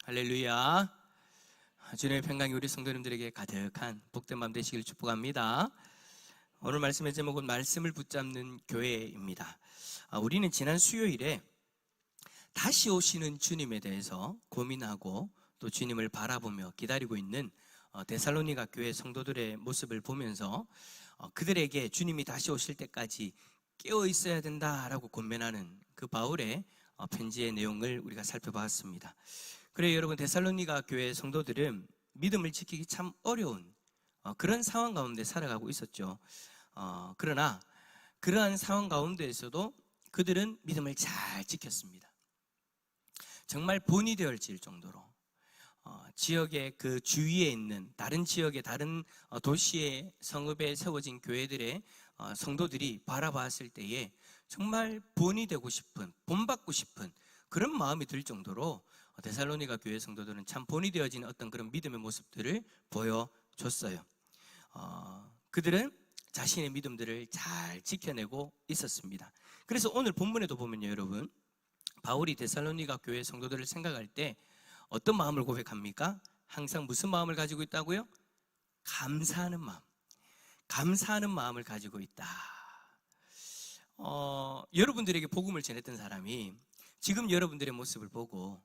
할렐루야. 주님의 평강이 우리 성도님들에게 가득한 복된 밤 되시길 축복합니다. 오늘 말씀의 제목은 말씀을 붙잡는 교회입니다. 우리는 지난 수요일에 다시 오시는 주님에 대해서 고민하고 또 주님을 바라보며 기다리고 있는 데살로니가 교회 성도들의 모습을 보면서 그들에게 주님이 다시 오실 때까지 깨어 있어야 된다라고 권면하는 그 바울의 편지의 내용을 우리가 살펴봤습니다. 그래 여러분, 데살로니가 교회 성도들은 믿음을 지키기 참 어려운 그런 상황 가운데 살아가고 있었죠. 그러나 그러한 상황 가운데에서도 그들은 믿음을 잘 지켰습니다. 정말 본이 되어질 정도로 지역의 그 주위에 있는 다른 지역의 다른 도시의 성읍에 세워진 교회들의 성도들이 바라봤을 때에 정말 본이 되고 싶은, 본받고 싶은 그런 마음이 들 정도로 데살로니가 교회 성도들은 참 본이 되어진 어떤 그런 믿음의 모습들을 보여줬어요. 그들은 자신의 믿음들을 잘 지켜내고 있었습니다. 그래서 오늘 본문에도 보면요, 여러분, 바울이 데살로니가 교회 성도들을 생각할 때 어떤 마음을 고백합니까? 항상 무슨 마음을 가지고 있다고요? 감사하는 마음. 감사하는 마음을 가지고 있다. 여러분들에게 복음을 전했던 사람이 지금 여러분들의 모습을 보고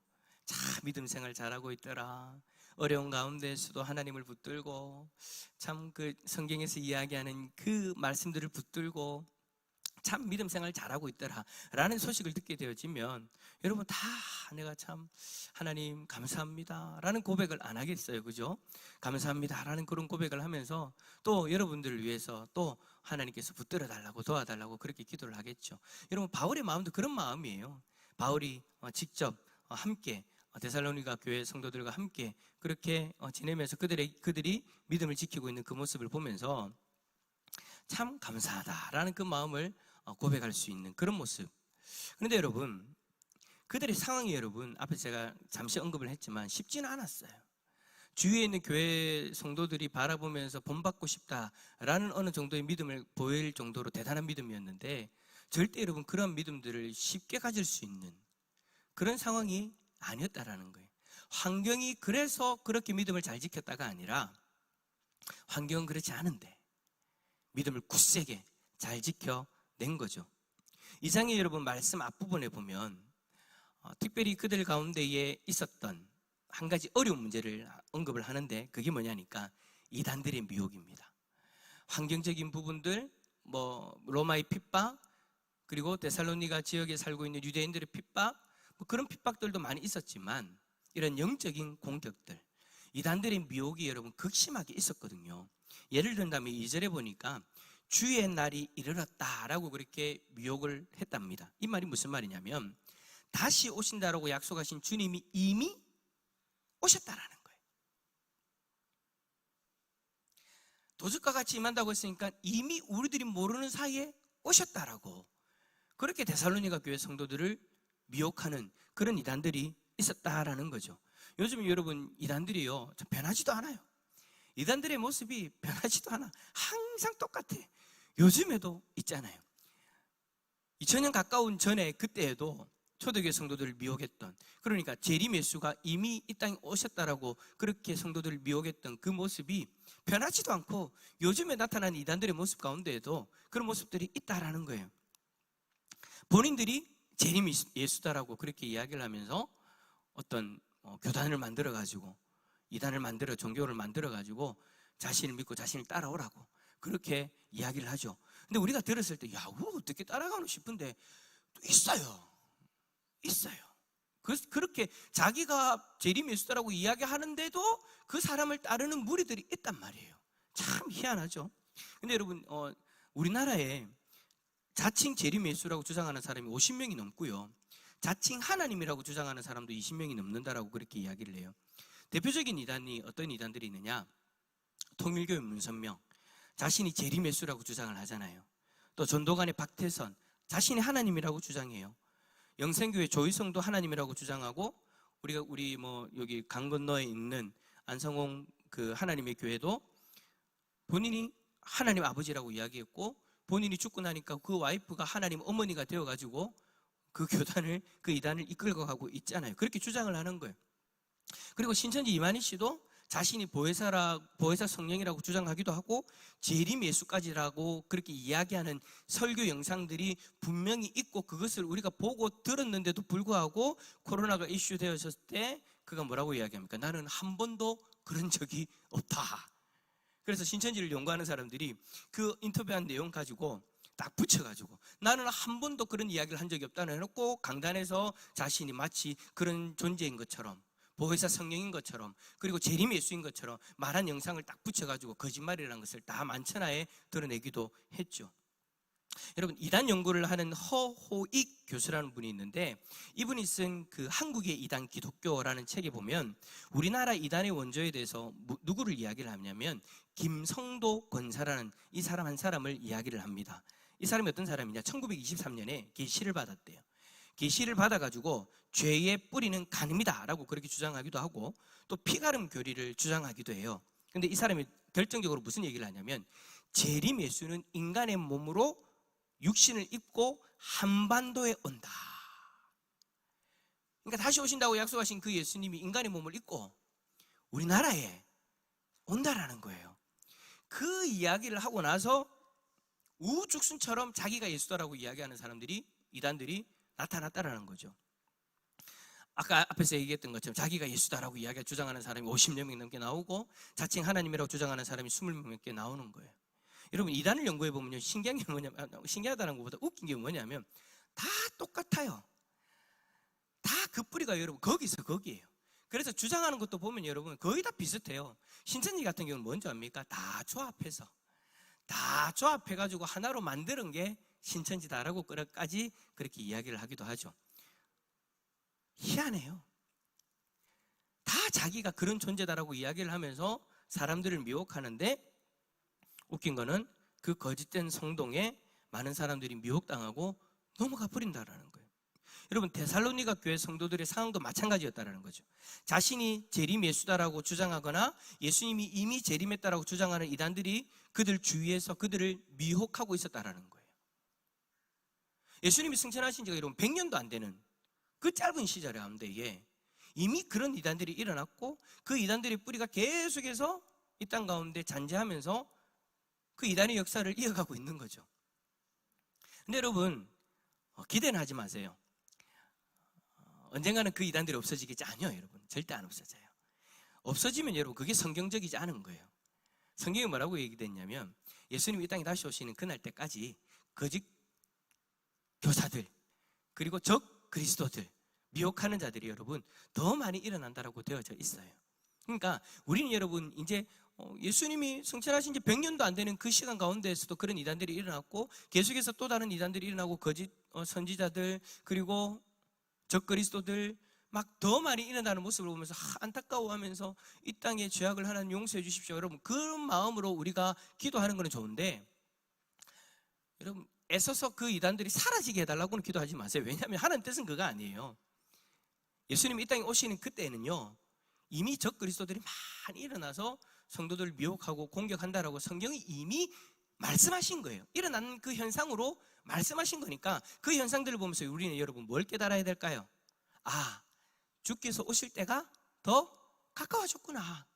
참 믿음 생활 잘하고 있더라, 어려운 가운데에서도 하나님을 붙들고 참 그 성경에서 이야기하는 그 말씀들을 붙들고 참 믿음 생활 잘하고 있더라 라는 소식을 듣게 되어지면 여러분 다 내가 참 하나님 감사합니다 라는 고백을 안 하겠어요, 그죠? 감사합니다 라는 그런 고백을 하면서 또 여러분들을 위해서 또 하나님께서 붙들어 달라고 도와달라고 그렇게 기도를 하겠죠. 여러분, 바울의 마음도 그런 마음이에요. 바울이 직접 함께 데살로니가 교회 성도들과 함께 그렇게 지내면서 그들이 믿음을 지키고 있는 그 모습을 보면서 참 감사하다라는 그 마음을 고백할 수 있는 그런 모습. 그런데 여러분, 그들의 상황이 여러분 앞에 제가 잠시 언급을 했지만 쉽지는 않았어요. 주위에 있는 교회 성도들이 바라보면서 본받고 싶다라는 어느 정도의 믿음을 보일 정도로 대단한 믿음이었는데 절대 여러분 그런 믿음들을 쉽게 가질 수 있는 그런 상황이 아니었다라는 거예요. 환경이 그래서 그렇게 믿음을 잘 지켰다가 아니라 환경은 그렇지 않은데 믿음을 굳세게 잘 지켜낸 거죠. 이 장에 여러분 말씀 앞부분에 보면 특별히 그들 가운데에 있었던 한 가지 어려운 문제를 언급을 하는데 그게 뭐냐니까 이단들의 미혹입니다. 환경적인 부분들, 로마의 핍박, 그리고 데살로니가 지역에 살고 있는 유대인들의 핍박, 그런 핍박들도 많이 있었지만 이런 영적인 공격들, 이단들의 미혹이 여러분 극심하게 있었거든요. 예를 든다면 2절에 보니까 주의 날이 이르렀다라고 그렇게 미혹을 했답니다. 이 말이 무슨 말이냐면 다시 오신다라고 약속하신 주님이 이미 오셨다라는 거예요. 도둑과 같이 임한다고 했으니까 이미 우리들이 모르는 사이에 오셨다라고 그렇게 데살로니가 교회 성도들을 미혹하는 그런 이단들이 있었다라는 거죠. 요즘 여러분 이단들이요 변하지도 않아요. 이단들의 모습이 변하지도 않아. 항상 똑같아. 요즘에도 있잖아요. 2000년 가까운 전에 그때에도 초대교회 성도들을 미혹했던, 그러니까 재림 예수가 이미 이 땅에 오셨다라고 그렇게 성도들을 미혹했던 그 모습이 변하지도 않고 요즘에 나타나는 이단들의 모습 가운데에도 그런 모습들이 있다라는 거예요. 본인들이 재림 예수다라고 그렇게 이야기를 하면서 어떤 교단을 만들어가지고 이단을 만들어 종교를 만들어가지고 자신을 믿고 자신을 따라오라고 그렇게 이야기를 하죠. 근데 우리가 들었을 때 야, 어떻게 따라가노 싶은데 또 있어요. 그렇게 자기가 재림 예수다라고 이야기하는데도 그 사람을 따르는 무리들이 있단 말이에요. 참 희한하죠. 근데 여러분 우리나라에 자칭 재림 예수라고 주장하는 사람이 50명이 넘고요, 자칭 하나님이라고 주장하는 사람도 20명이 넘는다라고 그렇게 이야기를 해요. 대표적인 이단이 어떤 이단들이 있느냐, 통일교의 문선명, 자신이 재림 예수라고 주장을 하잖아요. 또 전도관의 박태선, 자신이 하나님이라고 주장해요. 영생교회 조희성도 하나님이라고 주장하고, 우리 여기 강 건너에 있는 안성홍 그 하나님의 교회도 본인이 하나님 아버지라고 이야기했고 본인이 죽고 나니까 그 와이프가 하나님 어머니가 되어가지고 그 교단을, 그 이단을 이끌고 가고 있잖아요. 그렇게 주장을 하는 거예요. 그리고 신천지 이만희 씨도 자신이 보혜사 성령이라고 주장하기도 하고 재림 예수까지라고 그렇게 이야기하는 설교 영상들이 분명히 있고, 그것을 우리가 보고 들었는데도 불구하고 코로나가 이슈되었을 때 그가 뭐라고 이야기합니까? 나는 한 번도 그런 적이 없다. 그래서 신천지를 연구하는 사람들이 그 인터뷰한 내용 가지고 딱 붙여가지고 나는 한 번도 그런 이야기를 한 적이 없다고 해놓고 강단에서 자신이 마치 그런 존재인 것처럼, 보혜사 성령인 것처럼, 그리고 재림 예수인 것처럼 말한 영상을 딱 붙여가지고 거짓말이라는 것을 다 만천하에 드러내기도 했죠. 여러분, 이단 연구를 하는 허호익 교수라는 분이 있는데, 이분이 쓴 그 한국의 이단 기독교라는 책에 보면 우리나라 이단의 원조에 대해서 누구를 이야기를 하냐면 김성도 권사라는 이 사람 한 사람을 이야기를 합니다. 이 사람이 어떤 사람이냐, 1923년에 계시를 받았대요. 계시를 받아가지고 죄의 뿌리는 간음이다 라고 그렇게 주장하기도 하고, 또 피가름 교리를 주장하기도 해요. 근데 이 사람이 결정적으로 무슨 얘기를 하냐면, 재림 예수는 인간의 몸으로 육신을 입고 한반도에 온다. 그러니까 다시 오신다고 약속하신 그 예수님이 인간의 몸을 입고 우리나라에 온다라는 거예요. 그 이야기를 하고 나서 우죽순처럼 자기가 예수다라고 이야기하는 사람들이, 이단들이 나타났다라는 거죠. 아까 앞에서 얘기했던 것처럼 자기가 예수다라고 주장하는 사람이 50여 명 넘게 나오고, 자칭 하나님이라고 주장하는 사람이 20명 넘게 나오는 거예요. 여러분, 이단을 연구해 보면요, 신기한 게 뭐냐면, 신기하다는 것보다 웃긴 게 뭐냐면 다 똑같아요. 다 그 뿌리가 여러분 거기서 거기에요. 그래서 주장하는 것도 보면 여러분 거의 다 비슷해요. 신천지 같은 경우는 뭔지 압니까? 다 조합해가지고 하나로 만드는 게 신천지다라고 까지 그렇게 이야기를 하기도 하죠. 희한해요. 다 자기가 그런 존재다라고 이야기를 하면서 사람들을 미혹하는데, 웃긴 거는 그 거짓된 성동에 많은 사람들이 미혹당하고 넘어가 버린다라는 거예요. 여러분, 데살로니가 교회 성도들의 상황도 마찬가지였다라는 거죠. 자신이 재림 예수다라고 주장하거나 예수님이 이미 재림했다라고 주장하는 이단들이 그들 주위에서 그들을 미혹하고 있었다라는 거예요. 예수님이 승천하신 지가 여러분 100년도 안 되는 그 짧은 시절에 가운데에 이미 그런 이단들이 일어났고, 그 이단들의 뿌리가 계속해서 이 땅 가운데 잔재하면서 그 이단의 역사를 이어가고 있는 거죠. 근데 여러분, 기대는 하지 마세요. 언젠가는 그 이단들이 없어지겠지? 아니요, 여러분. 절대 안 없어져요. 없어지면 여러분 그게 성경적이지 않은 거예요. 성경이 뭐라고 얘기됐냐면, 예수님이 이 땅에 다시 오시는 그날 때까지 거짓 교사들, 그리고 적 그리스도들, 미혹하는 자들이 여러분 더 많이 일어난다라고 되어져 있어요. 그러니까 우리는 여러분 이제 예수님이 승천하신 지 100년도 안 되는 그 시간 가운데에서도 그런 이단들이 일어났고, 계속해서 또 다른 이단들이 일어나고, 거짓 선지자들, 그리고 적 그리스도들 막 더 많이 일어나는 모습을 보면서 안타까워하면서 이 땅에 죄악을 하나님 용서해 주십시오. 여러분, 그런 마음으로 우리가 기도하는 건 좋은데, 여러분 애써서 그 이단들이 사라지게 해달라고는 기도하지 마세요. 왜냐하면 하나님 뜻은 그거 아니에요. 예수님이 이 땅에 오시는 그때는요, 이미 적 그리스도들이 많이 일어나서 성도들을 미혹하고 공격한다라고 성경이 이미 말씀하신 거예요. 일어난 그 현상으로 말씀하신 거니까, 그 현상들을 보면서 우리는 여러분 뭘 깨달아야 될까요? 아, 주께서 오실 때가 더 가까워졌구나.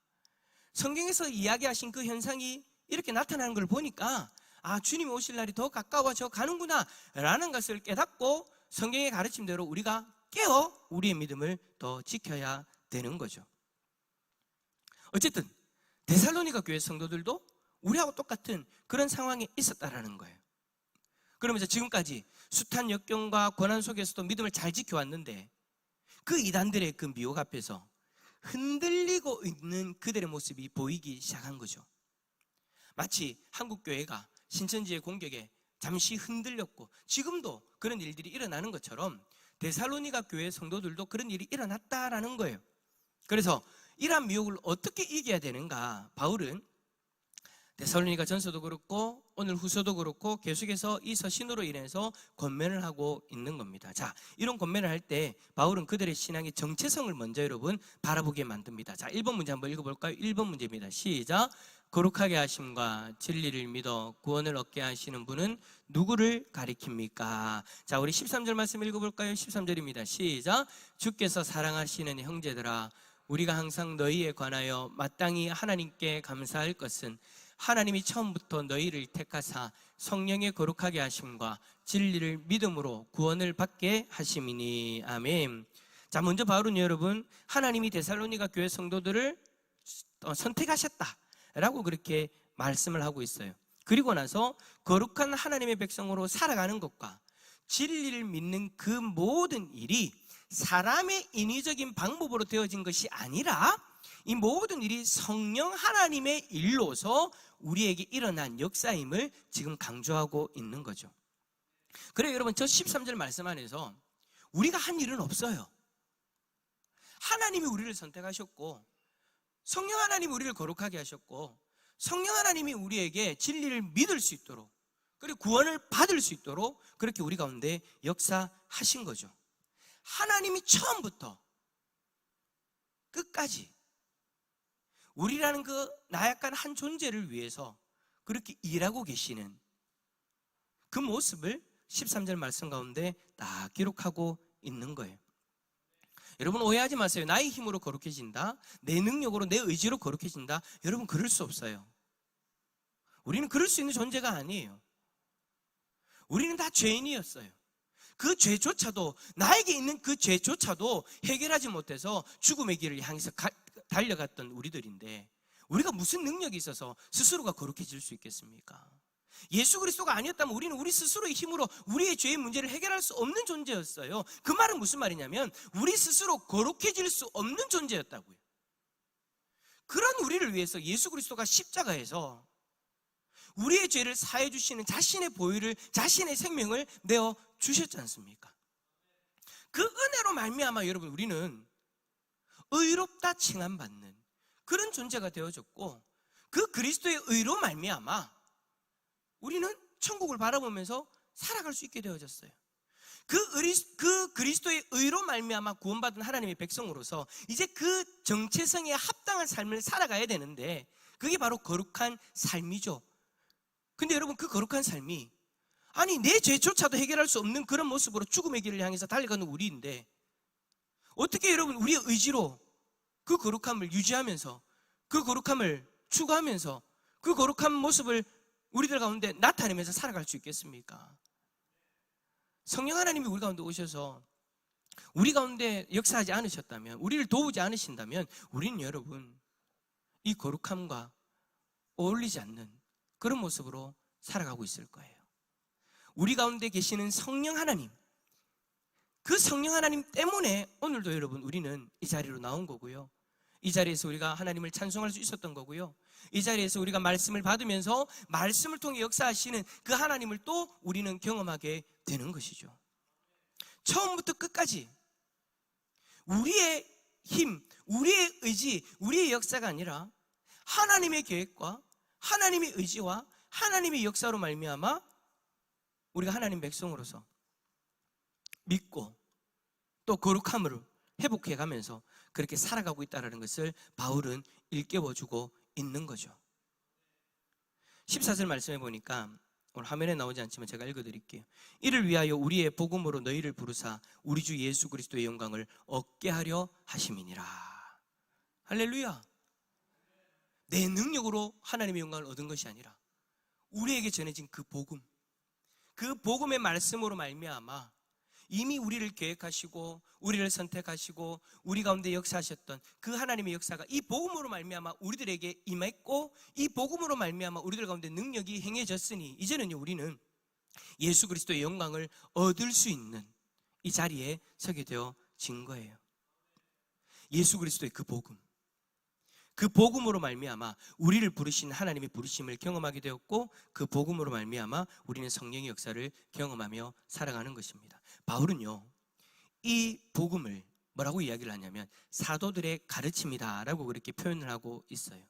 성경에서 이야기하신 그 현상이 이렇게 나타나는 걸 보니까, 아, 주님이 오실 날이 더 가까워져 가는구나 라는 것을 깨닫고 성경의 가르침대로 우리가 깨어 우리의 믿음을 더 지켜야 되는 거죠. 어쨌든 데살로니가 교회 성도들도 우리하고 똑같은 그런 상황에 있었다라는 거예요. 그러면서 지금까지 숱한 역경과 고난 속에서도 믿음을 잘 지켜왔는데, 그 이단들의 그 미혹 앞에서 흔들리고 있는 그들의 모습이 보이기 시작한 거죠. 마치 한국교회가 신천지의 공격에 잠시 흔들렸고 지금도 그런 일들이 일어나는 것처럼 데살로니가 교회 성도들도 그런 일이 일어났다라는 거예요. 그래서 이러한 미혹을 어떻게 이겨야 되는가, 바울은 데살로니가 전서도 그렇고 오늘 후서도 그렇고 계속해서 이 서신으로 인해서 권면을 하고 있는 겁니다. 자, 이런 권면을 할 때 바울은 그들의 신앙의 정체성을 먼저 여러분 바라보게 만듭니다. 자, 1번 문제 한번 읽어볼까요? 1번 문제입니다. 시작. 거룩하게 하심과 진리를 믿어 구원을 얻게 하시는 분은 누구를 가리킵니까? 자, 우리 13절 말씀 읽어볼까요? 13절입니다. 시작. 주께서 사랑하시는 형제들아, 우리가 항상 너희에 관하여 마땅히 하나님께 감사할 것은 하나님이 처음부터 너희를 택하사 성령의 거룩하게 하심과 진리를 믿음으로 구원을 받게 하심이니. 아멘. 자, 먼저 바울은 여러분, 하나님이 데살로니가 교회 성도들을 선택하셨다라고 그렇게 말씀을 하고 있어요. 그리고 나서 거룩한 하나님의 백성으로 살아가는 것과 진리를 믿는 그 모든 일이 사람의 인위적인 방법으로 되어진 것이 아니라 이 모든 일이 성령 하나님의 일로서 우리에게 일어난 역사임을 지금 강조하고 있는 거죠. 그래요, 여러분, 저 13절 말씀 안에서 우리가 한 일은 없어요. 하나님이 우리를 선택하셨고, 성령 하나님이 우리를 거룩하게 하셨고, 성령 하나님이 우리에게 진리를 믿을 수 있도록, 그리고 구원을 받을 수 있도록 그렇게 우리 가운데 역사하신 거죠. 하나님이 처음부터 끝까지 우리라는 그 나약한 한 존재를 위해서 그렇게 일하고 계시는 그 모습을 13절 말씀 가운데 딱 기록하고 있는 거예요. 여러분, 오해하지 마세요. 나의 힘으로 거룩해진다, 내 능력으로, 내 의지로 거룩해진다. 여러분, 그럴 수 없어요. 우리는 그럴 수 있는 존재가 아니에요. 우리는 다 죄인이었어요. 그 죄조차도, 나에게 있는 그 죄조차도 해결하지 못해서 죽음의 길을 향해서 달려갔던 우리들인데, 우리가 무슨 능력이 있어서 스스로가 거룩해질 수 있겠습니까? 예수 그리스도가 아니었다면 우리는 우리 스스로의 힘으로 우리의 죄의 문제를 해결할 수 없는 존재였어요. 그 말은 무슨 말이냐면 우리 스스로 거룩해질 수 없는 존재였다고요. 그런 우리를 위해서 예수 그리스도가 십자가에서 우리의 죄를 사해 주시는 자신의 보혈을, 자신의 생명을 내어 주셨지 않습니까? 그 은혜로 말미암아 여러분, 우리는 의롭다 칭함받는 그런 존재가 되어졌고, 그 그리스도의 의로 말미암아 우리는 천국을 바라보면서 살아갈 수 있게 되어졌어요. 그 그리스도의 의로 말미암아 구원받은 하나님의 백성으로서 이제 그 정체성에 합당한 삶을 살아가야 되는데, 그게 바로 거룩한 삶이죠. 근데 여러분, 그 거룩한 삶이, 아니 내 죄조차도 해결할 수 없는 그런 모습으로 죽음의 길을 향해서 달려가는 우리인데, 어떻게 여러분 우리의 의지로 그 거룩함을 유지하면서, 그 거룩함을 추구하면서, 그 거룩한 모습을 우리들 가운데 나타내면서 살아갈 수 있겠습니까? 성령 하나님이 우리 가운데 오셔서 우리 가운데 역사하지 않으셨다면, 우리를 도우지 않으신다면, 우리는 여러분 이 거룩함과 어울리지 않는 그런 모습으로 살아가고 있을 거예요. 우리 가운데 계시는 성령 하나님, 그 성령 하나님 때문에 오늘도 여러분 우리는 이 자리로 나온 거고요. 이 자리에서 우리가 하나님을 찬송할 수 있었던 거고요. 이 자리에서 우리가 말씀을 받으면서 말씀을 통해 역사하시는 그 하나님을 또 우리는 경험하게 되는 것이죠. 처음부터 끝까지 우리의 힘, 우리의 의지, 우리의 역사가 아니라 하나님의 계획과 하나님의 의지와 하나님의 역사로 말미암아 우리가 하나님 백성으로서 믿고 또 거룩함으로 회복해가면서 그렇게 살아가고 있다는 것을 바울은 일깨워주고 있는 거죠. 14절 말씀해 보니까, 오늘 화면에 나오지 않지만 제가 읽어드릴게요. 이를 위하여 우리의 복음으로 너희를 부르사 우리 주 예수 그리스도의 영광을 얻게 하려 하심이니라. 할렐루야. 내 능력으로 하나님의 영광을 얻은 것이 아니라 우리에게 전해진 그 복음, 그 복음의 말씀으로 말미암아 이미 우리를 계획하시고 우리를 선택하시고 우리 가운데 역사하셨던 그 하나님의 역사가 이 복음으로 말미암아 우리들에게 임했고, 이 복음으로 말미암아 우리들 가운데 능력이 행해졌으니 이제는요, 우리는 예수 그리스도의 영광을 얻을 수 있는 이 자리에 서게 되어진 거예요. 예수 그리스도의 그 복음, 그 복음으로 말미암아 우리를 부르신 하나님의 부르심을 경험하게 되었고, 그 복음으로 말미암아 우리는 성령의 역사를 경험하며 살아가는 것입니다. 바울은요, 이 복음을 뭐라고 이야기를 하냐면 사도들의 가르침이다 라고 그렇게 표현을 하고 있어요.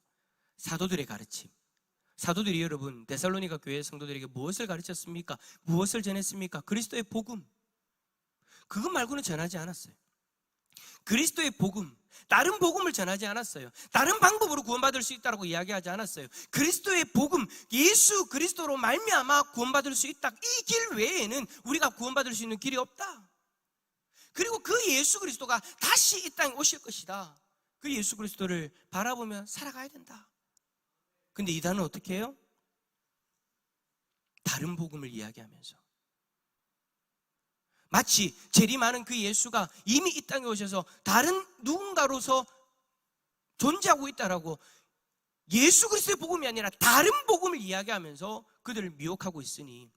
사도들의 가르침. 사도들이 여러분 데살로니가 교회 성도들에게 무엇을 가르쳤습니까? 무엇을 전했습니까? 그리스도의 복음. 그것 말고는 전하지 않았어요. 그리스도의 복음, 다른 복음을 전하지 않았어요. 다른 방법으로 구원받을 수 있다고 이야기하지 않았어요. 그리스도의 복음, 예수 그리스도로 말미암아 구원받을 수 있다. 이 길 외에는 우리가 구원받을 수 있는 길이 없다. 그리고 그 예수 그리스도가 다시 이 땅에 오실 것이다. 그 예수 그리스도를 바라보며 살아가야 된다. 근데 이단은 어떻게 해요? 다른 복음을 이야기하면서 마치 재림하는 그 예수가 이미 이 땅에 오셔서 다른 누군가로서 존재하고 있다라고 예수 그리스도의 복음이 아니라 다른 복음을 이야기하면서 그들을 미혹하고 있으니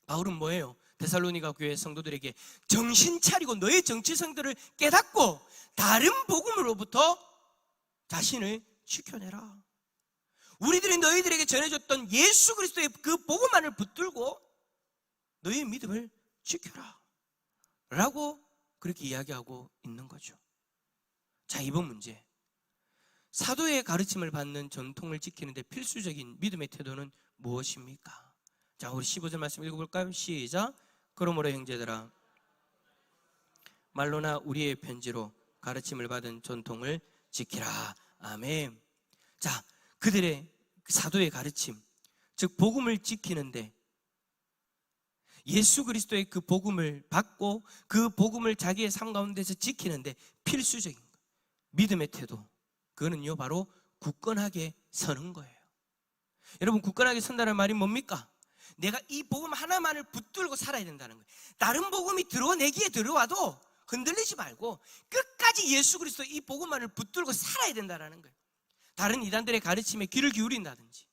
바울은 뭐예요? 데살로니가 교회 성도들에게 정신 차리고 너의 정체성들을 깨닫고 다른 복음으로부터 자신을 지켜내라. 우리들이 너희들에게 전해줬던 예수 그리스도의 그 복음만을 붙들고 너의 믿음을 지켜라 라고 그렇게 이야기하고 있는 거죠. 자, 이번 문제, 사도의 가르침을 받는 전통을 지키는데 필수적인 믿음의 태도는 무엇입니까? 자, 우리 15절 말씀 읽어볼까요? 시작. 그러므로 형제들아, 말로나 우리의 편지로 가르침을 받은 전통을 지키라. 아멘. 자, 그들의 사도의 가르침, 즉 복음을 지키는데 예수 그리스도의 그 복음을 받고 그 복음을 자기의 삶 가운데서 지키는데 필수적인 것, 믿음의 태도, 그거는요 바로 굳건하게 서는 거예요. 여러분, 굳건하게 선다는 말이 뭡니까? 내가 이 복음 하나만을 붙들고 살아야 된다는 거예요. 다른 복음이 내기에 들어와도 흔들리지 말고 끝까지 예수 그리스도 이 복음만을 붙들고 살아야 된다는 거예요. 다른 이단들의 가르침에 귀를 기울인다든지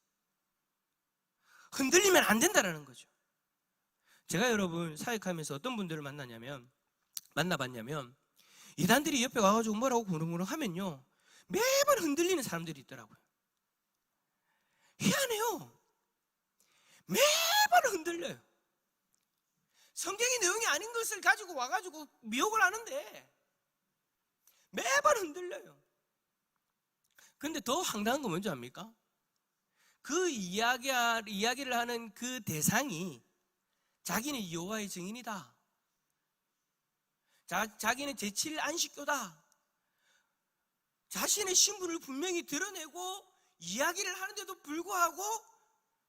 흔들리면 안 된다는 거죠. 제가 여러분 사역하면서 어떤 분들을 만나봤냐면 이단들이 옆에 와가지고 뭐라고 구릉구릉 하면요 매번 흔들리는 사람들이 있더라고요. 희한해요. 매번 흔들려요. 성경의 내용이 아닌 것을 가지고 와가지고 미혹을 하는데 매번 흔들려요. 근데 더 황당한 건 뭔지 압니까? 그 이야기를 하는 그 대상이 자기는 여호와의 증인이다, 자기는 제7일 안식교다, 자신의 신분을 분명히 드러내고 이야기를 하는데도 불구하고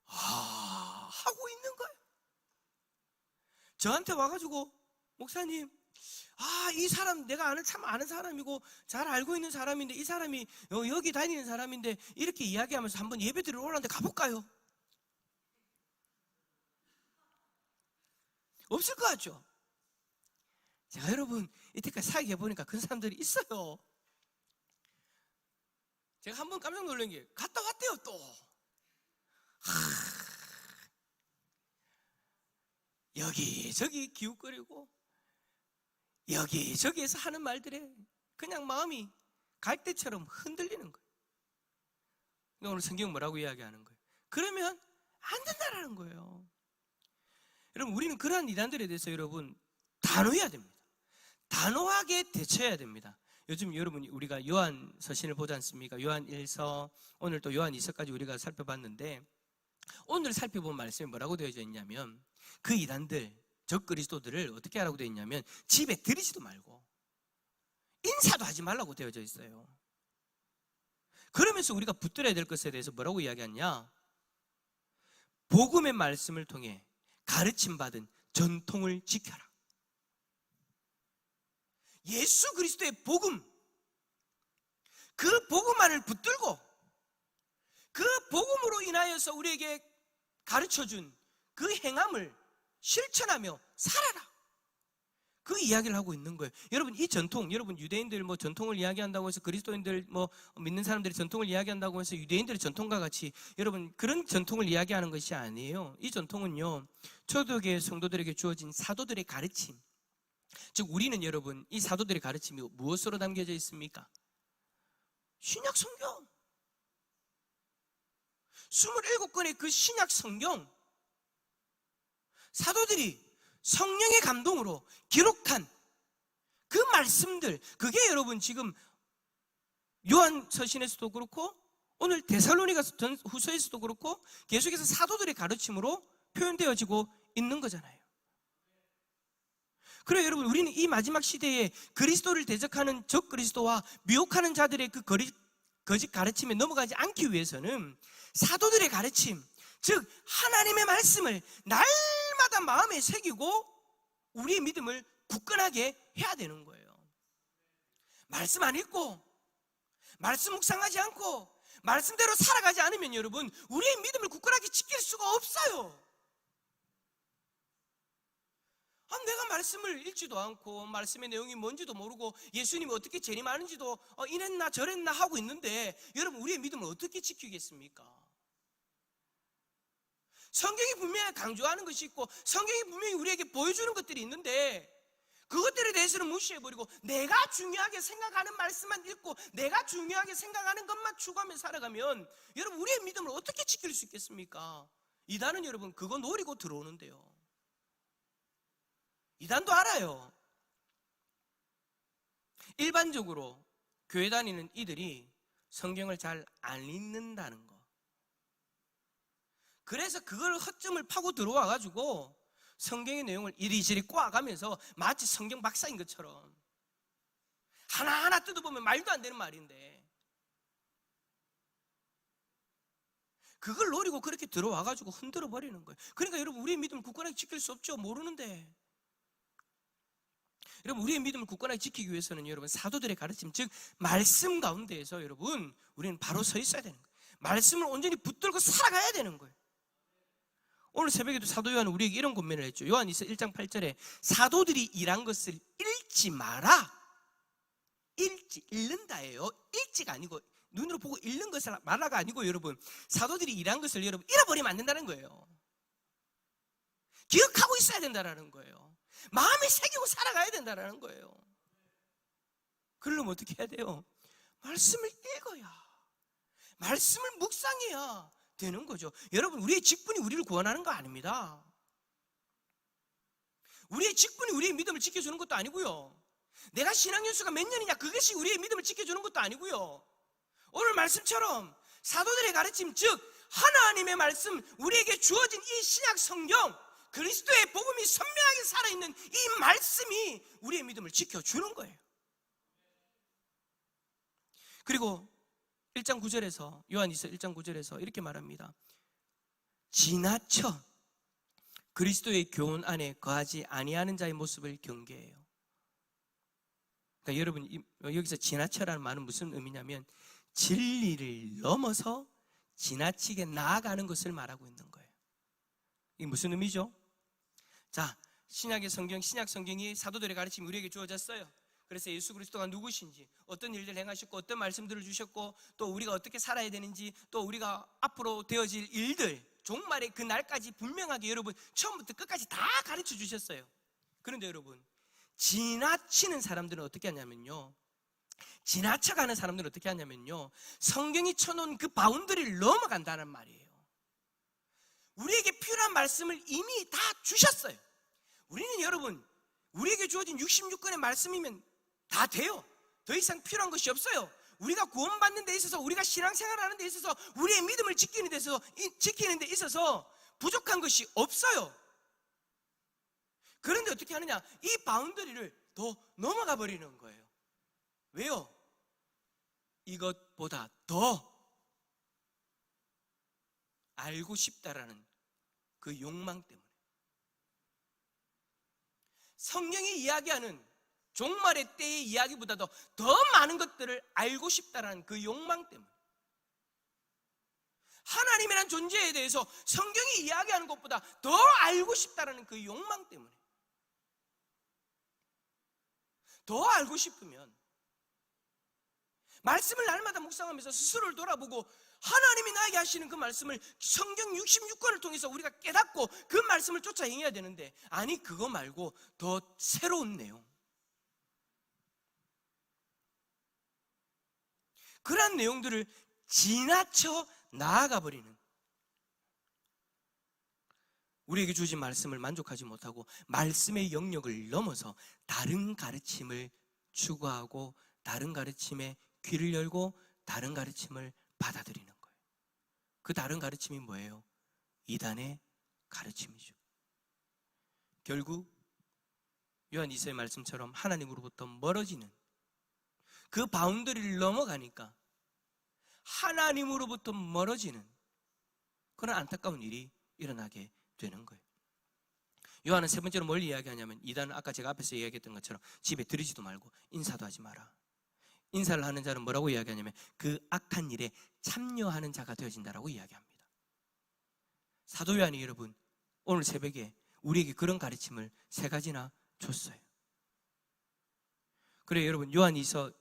하고 있는 거예요. 저한테 와가지고 목사님, 이 사람 내가 참 아는 사람이고 잘 알고 있는 사람인데 이 사람이 여기 다니는 사람인데 이렇게 이야기하면서 한번 예배 드리러 오라는데 가볼까요? 없을 것 같죠? 제가 여러분 이때까지 사역해보니까 그런 사람들이 있어요. 제가 한번 깜짝 놀란 게 갔다 왔대요 또. 여기저기 기웃거리고 여기저기에서 하는 말들에 그냥 마음이 갈대처럼 흔들리는 거예요. 오늘 성경 뭐라고 이야기하는 거예요? 그러면 안 된다라는 거예요. 여러분, 우리는 그러한 이단들에 대해서 여러분 단호해야 됩니다. 단호하게 대처해야 됩니다. 요즘 여러분 우리가 요한 서신을 보지 않습니까? 요한 1서, 오늘 또 요한 2서까지 우리가 살펴봤는데 오늘 살펴본 말씀이 뭐라고 되어져 있냐면 그 이단들, 적그리스도들을 어떻게 하라고 되어 있냐면 집에 들이지도 말고 인사도 하지 말라고 되어져 있어요. 그러면서 우리가 붙들어야 될 것에 대해서 뭐라고 이야기하냐? 복음의 말씀을 통해 가르침받은 전통을 지켜라. 예수 그리스도의 복음, 그 복음만을 붙들고 그 복음으로 인하여서 우리에게 가르쳐준 그 행함을 실천하며 살아라. 그 이야기를 하고 있는 거예요. 여러분, 이 전통, 여러분 유대인들 전통을 이야기한다고 해서 그리스도인들 믿는 사람들이 전통을 이야기한다고 해서 유대인들의 전통과 같이 여러분 그런 전통을 이야기하는 것이 아니에요. 이 전통은요 초대교회 성도들에게 주어진 사도들의 가르침, 즉 우리는 여러분 이 사도들의 가르침이 무엇으로 담겨져 있습니까? 신약 성경, 27권의 그 신약 성경, 사도들이 성령의 감동으로 기록한 그 말씀들, 그게 여러분 지금 요한 서신에서도 그렇고 오늘 데살로니가 후서에서도 그렇고 계속해서 사도들의 가르침으로 표현되어지고 있는 거잖아요. 그래 여러분, 우리는 이 마지막 시대에 그리스도를 대적하는 적그리스도와 미혹하는 자들의 그 거짓 가르침에 넘어가지 않기 위해서는 사도들의 가르침, 즉 하나님의 말씀을 날마다 마음에 새기고 우리의 믿음을 굳건하게 해야 되는 거예요. 말씀 안 읽고 말씀 묵상하지 않고 말씀대로 살아가지 않으면 여러분, 우리의 믿음을 굳건하게 지킬 수가 없어요. 내가 말씀을 읽지도 않고 말씀의 내용이 뭔지도 모르고 예수님이 어떻게 재림하는지도 이랬나 저랬나 하고 있는데, 여러분, 우리의 믿음을 어떻게 지키겠습니까? 성경이 분명히 강조하는 것이 있고 성경이 분명히 우리에게 보여주는 것들이 있는데, 그것들에 대해서는 무시해버리고 내가 중요하게 생각하는 말씀만 읽고 내가 중요하게 생각하는 것만 추구하며 살아가면, 여러분, 우리의 믿음을 어떻게 지킬 수 있겠습니까? 이단은 여러분 그거 노리고 들어오는데요, 이단도 알아요. 일반적으로 교회 다니는 이들이 성경을 잘 안 읽는다는 거. 그래서 그걸 허점을 파고 들어와가지고 성경의 내용을 이리저리 꼬아가면서 마치 성경 박사인 것처럼 하나하나 뜯어보면 말도 안 되는 말인데, 그걸 노리고 그렇게 들어와가지고 흔들어 버리는 거예요. 그러니까 여러분, 우리의 믿음을 굳건하게 지킬 수 없죠. 모르는데. 여러분, 우리의 믿음을 굳건하게 지키기 위해서는 여러분, 사도들의 가르침, 즉 말씀 가운데에서 여러분, 우리는 바로 서 있어야 되는 거예요. 말씀을 온전히 붙들고 살아가야 되는 거예요. 오늘 새벽에도 사도 요한은 우리에게 이런 권면을 했죠. 요한일서 1장 8절에 사도들이 일한 것을 읽지 마라. 읽는다예요. 읽지가 아니고, 눈으로 보고 읽는 것을 말라가 아니고, 여러분, 사도들이 일한 것을 여러분 잃어버리면 안 된다는 거예요. 기억하고 있어야 된다는 거예요. 마음에 새기고 살아가야 된다는 거예요. 그러려면 어떻게 해야 돼요? 말씀을 읽어야, 말씀을 묵상해야 되는 거죠. 여러분, 우리의 직분이 우리를 구원하는 거 아닙니다. 우리의 직분이 우리의 믿음을 지켜주는 것도 아니고요, 내가 신앙연수가 몇 년이냐 그것이 우리의 믿음을 지켜주는 것도 아니고요, 오늘 말씀처럼 사도들의 가르침, 즉 하나님의 말씀, 우리에게 주어진 이 신약 성경, 그리스도의 복음이 선명하게 살아있는 이 말씀이 우리의 믿음을 지켜주는 거예요. 그리고 1장 9절에서, 요한일서 1장 9절에서 이렇게 말합니다. 지나쳐 그리스도의 교훈 안에 거하지 아니하는 자의 모습을 경계해요. 그러니까 여러분, 여기서 지나쳐라는 말은 무슨 의미냐면 진리를 넘어서 지나치게 나아가는 것을 말하고 있는 거예요. 이게 무슨 의미죠? 자, 신약 성경이 사도들의 가르침이 우리에게 주어졌어요. 그래서 예수 그리스도가 누구신지, 어떤 일들을 행하셨고 어떤 말씀들을 주셨고 또 우리가 어떻게 살아야 되는지, 또 우리가 앞으로 되어질 일들, 종말의 그 날까지 분명하게 여러분 처음부터 끝까지 다 가르쳐 주셨어요. 그런데 여러분, 지나치는 사람들은 어떻게 하냐면요, 지나쳐가는 사람들은 어떻게 하냐면요, 성경이 쳐놓은 그 바운더리를 넘어간다는 말이에요. 우리에게 필요한 말씀을 이미 다 주셨어요. 우리는 여러분, 우리에게 주어진 66권의 말씀이면 다 돼요. 더 이상 필요한 것이 없어요. 우리가 구원받는 데 있어서, 우리가 신앙생활하는 데 있어서, 우리의 믿음을 지키는 데 있어서 부족한 것이 없어요. 그런데 어떻게 하느냐, 이 바운더리를 더 넘어가 버리는 거예요. 왜요? 이것보다 더 알고 싶다라는 그 욕망 때문에, 성경이 이야기하는 종말의 때의 이야기보다도 더 많은 것들을 알고 싶다라는 그 욕망 때문에, 하나님이라는 존재에 대해서 성경이 이야기하는 것보다 더 알고 싶다라는 그 욕망 때문에, 더 알고 싶으면 말씀을 날마다 묵상하면서 스스로를 돌아보고 하나님이 나에게 하시는 그 말씀을 성경 66권을 통해서 우리가 깨닫고 그 말씀을 쫓아 행해야 되는데, 아니 그거 말고 더 새로운 내용, 그러한 내용들을 지나쳐 나아가 버리는, 우리에게 주신 말씀을 만족하지 못하고 말씀의 영역을 넘어서 다른 가르침을 추구하고 다른 가르침에 귀를 열고 다른 가르침을 받아들이는 거예요. 그 다른 가르침이 뭐예요? 이단의 가르침이죠. 결국 요한 2서의 말씀처럼 하나님으로부터 멀어지는 그 바운더리를 넘어가니까 하나님으로부터 멀어지는 그런 안타까운 일이 일어나게 되는 거예요. 요한은 세 번째로 뭘 이야기하냐면, 이단은 아까 제가 앞에서 이야기했던 것처럼 집에 들이지도 말고 인사도 하지 마라. 인사를 하는 자는 뭐라고 이야기하냐면 그 악한 일에 참여하는 자가 되어진다라고 이야기합니다. 사도 요한이 여러분 오늘 새벽에 우리에게 그런 가르침을 3가지나 줬어요. 그래요, 여러분. 요한이서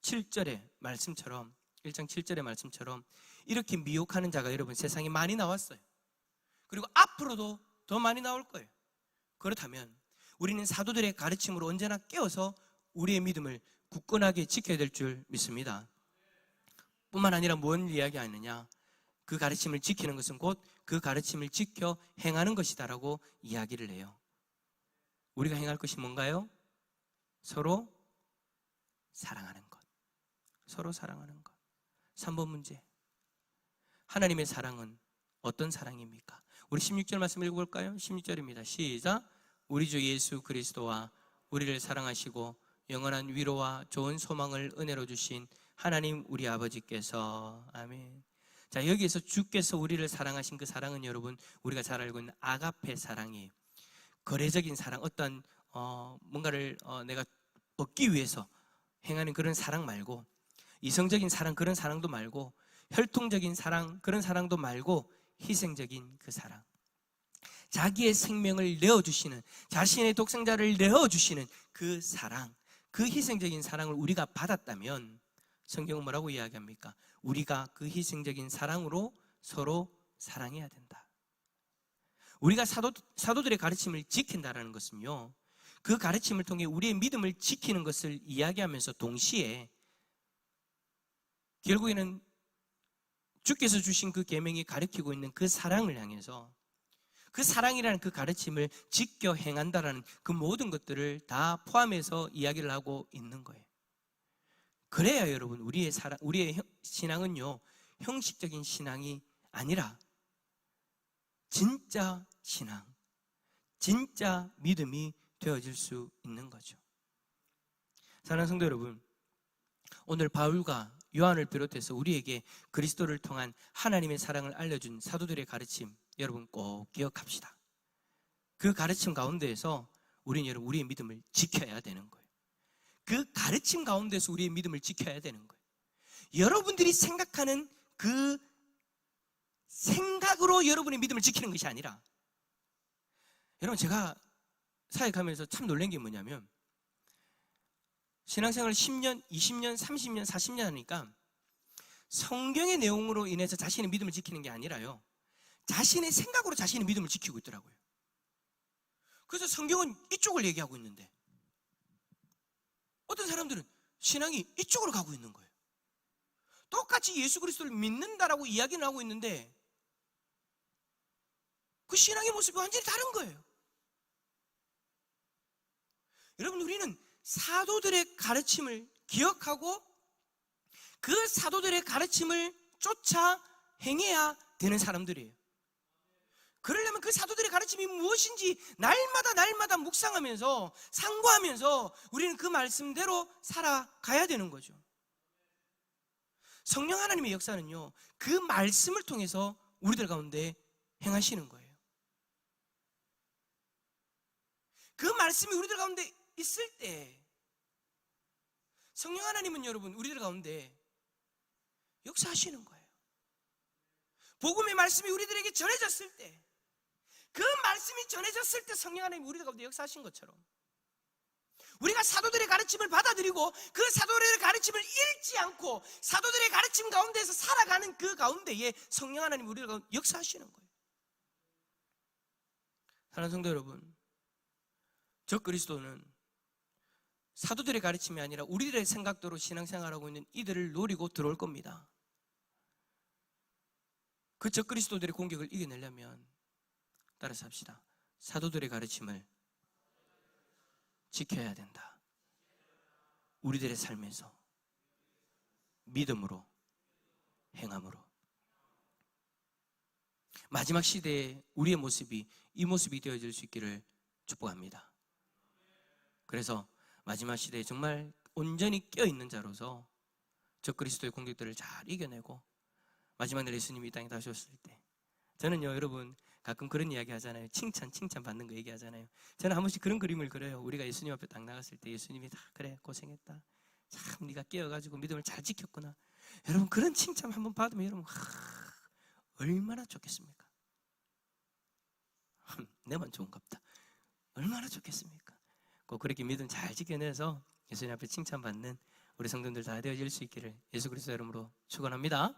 7절의 말씀처럼 1장 7절의 말씀처럼 이렇게 미혹하는 자가 여러분 세상에 많이 나왔어요. 그리고 앞으로도 더 많이 나올 거예요. 그렇다면 우리는 사도들의 가르침으로 언제나 깨어서 우리의 믿음을 굳건하게 지켜야 될 줄 믿습니다. 뿐만 아니라 뭔 이야기하느냐, 그 가르침을 지키는 것은 곧 그 가르침을 지켜 행하는 것이다라고 이야기를 해요. 우리가 행할 것이 뭔가요? 서로 사랑하는 것. 서로 사랑하는 것. 3번 문제. 하나님의 사랑은 어떤 사랑입니까? 우리 16절 말씀 읽어볼까요? 16절입니다. 시작. 우리 주 예수 그리스도와 우리를 사랑하시고 영원한 위로와 좋은 소망을 은혜로 주신 하나님 우리 아버지께서, 아멘. 자, 여기에서 주께서 우리를 사랑하신 그 사랑은 여러분 우리가 잘 알고 있는 아가페 사랑이에요. 거래적인 사랑, 어떤 뭔가를 내가 얻기 위해서 행하는 그런 사랑 말고, 이성적인 사랑, 그런 사랑도 말고, 혈통적인 사랑, 그런 사랑도 말고, 희생적인 그 사랑, 자기의 생명을 내어주시는, 자신의 독생자를 내어주시는 그 사랑, 그 희생적인 사랑을 우리가 받았다면 성경은 뭐라고 이야기합니까? 우리가 그 희생적인 사랑으로 서로 사랑해야 된다. 우리가 사도들의 가르침을 지킨다라는 것은요, 그 가르침을 통해 우리의 믿음을 지키는 것을 이야기하면서 동시에 결국에는 주께서 주신 그 계명이 가르치고 있는 그 사랑을 향해서 그 사랑이라는 그 가르침을 지켜 행한다라는 그 모든 것들을 다 포함해서 이야기를 하고 있는 거예요. 그래야 여러분 우리의 신앙은요, 형식적인 신앙이 아니라 진짜 신앙, 진짜 믿음이 되어질 수 있는 거죠. 사랑하는 성도 여러분, 오늘 바울과 요한을 비롯해서 우리에게 그리스도를 통한 하나님의 사랑을 알려준 사도들의 가르침 여러분 꼭 기억합시다. 그 가르침 가운데에서 우리는 여러분 우리의 믿음을 지켜야 되는 거예요. 그 가르침 가운데서 우리의 믿음을 지켜야 되는 거예요. 여러분들이 생각하는 그 생각으로 여러분의 믿음을 지키는 것이 아니라, 여러분 제가 사역하면서 참 놀란 게 뭐냐면 신앙생활 10년, 20년, 30년, 40년 하니까 성경의 내용으로 인해서 자신의 믿음을 지키는 게 아니라요, 자신의 생각으로 자신의 믿음을 지키고 있더라고요. 그래서 성경은 이쪽을 얘기하고 있는데 어떤 사람들은 신앙이 이쪽으로 가고 있는 거예요. 똑같이 예수 그리스도를 믿는다라고 이야기는 하고 있는데 그 신앙의 모습이 완전히 다른 거예요. 여러분, 우리는 사도들의 가르침을 기억하고 그 사도들의 가르침을 쫓아 행해야 되는 사람들이에요. 그러려면 그 사도들의 가르침이 무엇인지 날마다 묵상하면서 상고하면서 우리는 그 말씀대로 살아가야 되는 거죠. 성령 하나님의 역사는요, 그 말씀을 통해서 우리들 가운데 행하시는 거예요. 그 말씀이 우리들 가운데 있을 때 성령 하나님은 여러분 우리들 가운데 역사하시는 거예요. 복음의 말씀이 우리들에게 전해졌을 때, 그 말씀이 전해졌을 때 성령 하나님이 우리들 가운데 역사하신 것처럼 우리가 사도들의 가르침을 받아들이고 그 사도들의 가르침을 잃지 않고 사도들의 가르침 가운데에서 살아가는 그 가운데에 성령 하나님이 우리들 가운데 역사하시는 거예요. 사랑하는 성도 여러분, 저 그리스도는 사도들의 가르침이 아니라 우리들의 생각대로 신앙생활하고 있는 이들을 노리고 들어올 겁니다. 그 저 그리스도들의 공격을 이겨내려면 따라서 합시다. 사도들의 가르침을 지켜야 된다. 우리들의 삶에서 믿음으로, 행함으로. 마지막 시대에 우리의 모습이 이 모습이 되어질 수 있기를 축복합니다. 그래서 마지막 시대에 정말 온전히 깨어있는 자로서 저 그리스도의 공격들을 잘 이겨내고 마지막 날 예수님이 이 땅에 다시 오실 때, 저는요 여러분 가끔 그런 이야기 하잖아요. 칭찬 받는 거 얘기하잖아요. 저는 한 번씩 그런 그림을 그려요. 우리가 예수님 앞에 딱 나갔을 때 예수님이 다 그래 고생했다, 참 네가 깨어가지고 믿음을 잘 지켰구나. 여러분 그런 칭찬 한번 받으면 여러분 얼마나 좋겠습니까? 내만 좋은갑다. 얼마나 좋겠습니까? 꼭 그렇게 믿음 잘 지켜내서 예수님 앞에 칭찬받는 우리 성도들 다 되어질 수 있기를 예수 그리스도 이름으로 축원합니다.